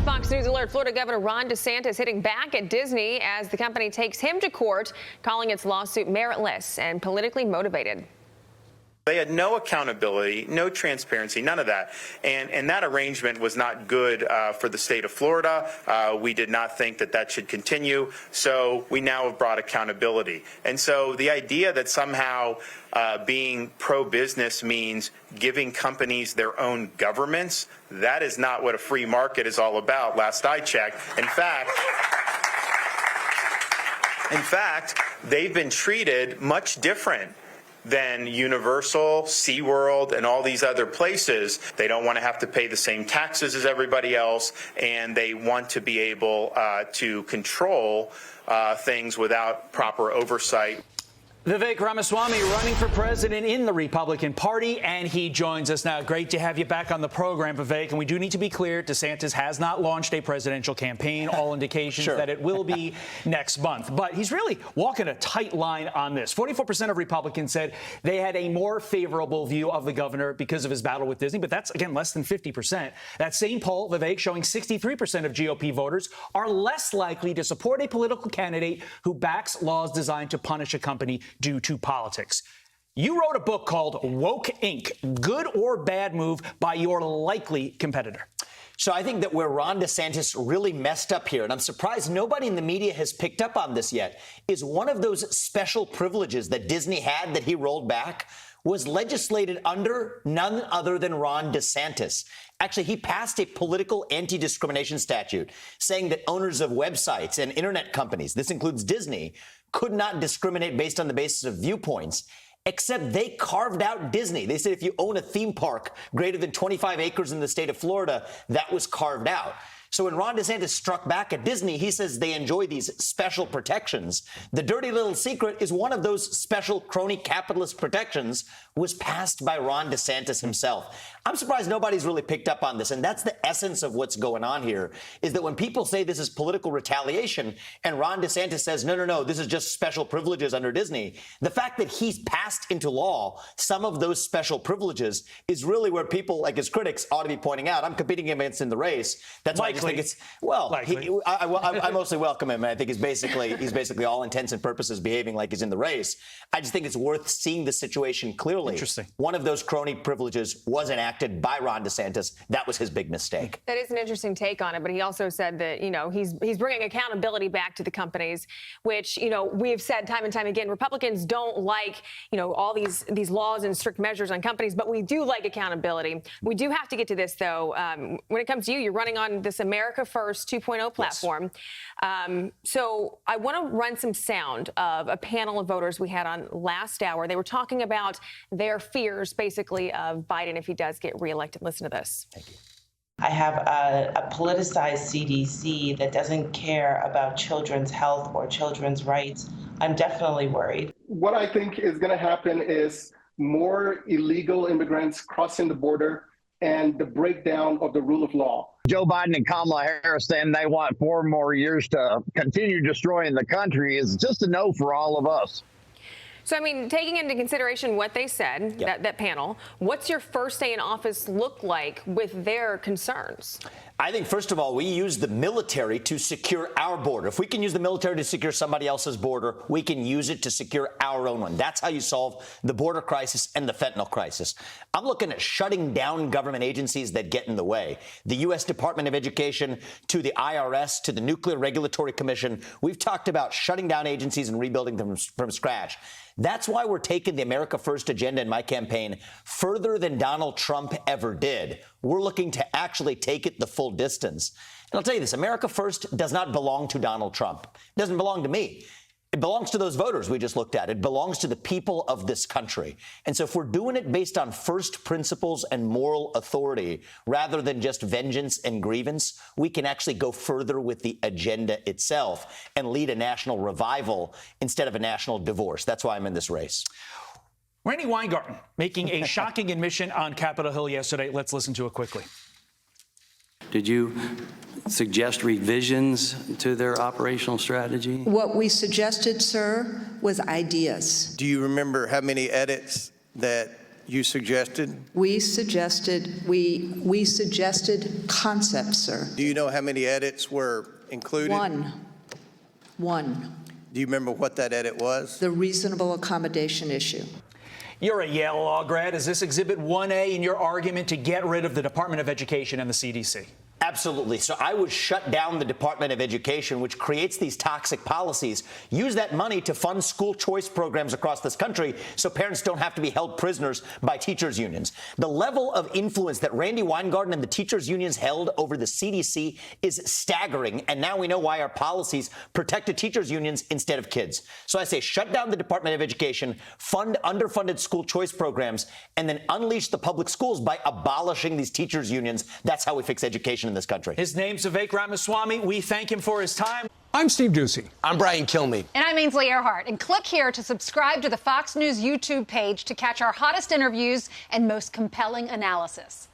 A Fox News alert: Florida Governor Ron DeSantis hitting back at Disney as the company takes him to court, calling its lawsuit meritless and politically motivated. They had no accountability, no transparency, none of that. And that arrangement was not good for the state of Florida. We did not think that that should continue. So we now have brought accountability. And so the idea that somehow being pro-business means giving companies their own governments, that is not what a free market is all about, last I checked. In fact, they've been treated much different than Universal, SeaWorld, and all these other places. They don't want to have to pay the same taxes as everybody else, and they want to be able to control things without proper oversight. Vivek Ramaswamy running for president in the Republican Party, and he joins us now. Great to have you back on the program, Vivek. And we do need to be clear, DeSantis has not launched a presidential campaign. All indications that it will be next month. But he's really walking a tight line on this. 44% of Republicans said they had a more favorable view of the governor because of his battle with Disney. But that's, again, less than 50%. That same poll, Vivek, showing 63% of GOP voters are less likely to support a political candidate who backs laws designed to punish a company due to politics. You wrote a book called Woke Inc., Good or Bad Move by Your Likely Competitor. So I think that where Ron DeSantis really messed up here, and I'm surprised nobody in the media has picked up on this yet, is one of those special privileges that Disney had that he rolled back was legislated under none other than Ron DeSantis. Actually, he passed a political anti-discrimination statute saying that owners of websites and internet companies, this includes Disney, could not discriminate based on the basis of viewpoints, except they carved out Disney. They said if you own a theme park greater than 25 acres in the state of Florida, that was carved out. So when Ron DeSantis struck back at Disney, he says they enjoy these special protections. The dirty little secret is one of those special crony capitalist protections was passed by Ron DeSantis himself. I'm surprised nobody's really picked up on this. And that's the essence of what's going on here, is that when people say this is political retaliation and Ron DeSantis says, no, this is just special privileges under Disney, the fact that he's passed into law some of those special privileges is really where people like his critics ought to be pointing out. I'm competing against in the race. That's why I just think it's, well, I mostly welcome him. I think he's basically all intents and purposes behaving like he's in the race. I just think it's worth seeing the situation clearly. Interesting. One of those crony privileges was enacted by Ron DeSantis. That was his big mistake. That is an interesting take on it, but he also said that, he's bringing accountability back to the companies, which, we've said time and time again, Republicans don't like, all these laws and strict measures on companies, but we do like accountability. We do have to get to this, though. When it comes to you're running on this America First 2.0 platform. Yes. So I want to run some sound of a panel of voters we had on last hour. They were talking about their fears, basically, of Biden if he does get reelected. Listen to this. Thank you. I have a politicized CDC that doesn't care about children's health or children's rights. I'm definitely worried. What I think is going to happen is more illegal immigrants crossing the border and the breakdown of the rule of law. Joe Biden and Kamala Harris saying they want 4 more years to continue destroying the country is just a no for all of us. So, taking into consideration what they said, yep. that panel, what's your first day in office look like with their concerns? I think, first of all, we use the military to secure our border. If we can use the military to secure somebody else's border, we can use it to secure our own one. That's how you solve the border crisis and the fentanyl crisis. I'm looking at shutting down government agencies that get in the way. The U.S. Department of Education, to the IRS, to the Nuclear Regulatory Commission. We've talked about shutting down agencies and rebuilding them from scratch. That's why we're taking the America First agenda in my campaign further than Donald Trump ever did. We're looking to actually take it the full distance. And I'll tell you this, America First does not belong to Donald Trump. It doesn't belong to me. It belongs to those voters we just looked at. It belongs to the people of this country. And so if we're doing it based on first principles and moral authority, rather than just vengeance and grievance, we can actually go further with the agenda itself and lead a national revival instead of a national divorce. That's why I'm in this race. Randy Weingarten making a shocking admission on Capitol Hill yesterday. Let's listen to it quickly. Did you suggest revisions to their operational strategy? What we suggested, sir, was ideas. Do you remember how many edits that you suggested? We suggested concepts, sir. Do you know how many edits were included? One. Do you remember what that edit was? The reasonable accommodation issue. You're a Yale law grad. Is this Exhibit 1A in your argument to get rid of the Department of Education and the CDC? Absolutely. So I would shut down the Department of Education, which creates these toxic policies, use that money to fund school choice programs across this country so parents don't have to be held prisoners by teachers' unions. The level of influence that Randy Weingarten and the teachers' unions held over the CDC is staggering, and now we know why our policies protected teachers' unions instead of kids. So I say shut down the Department of Education, fund underfunded school choice programs, and then unleash the public schools by abolishing these teachers' unions. That's how we fix education in this country. His name's Vivek Ramaswamy. We thank him for his time. I'm Steve Ducey. I'm Brian Kilmeade. And I'm Ainsley Earhart. And click here to subscribe to the Fox News YouTube page to catch our hottest interviews and most compelling analysis.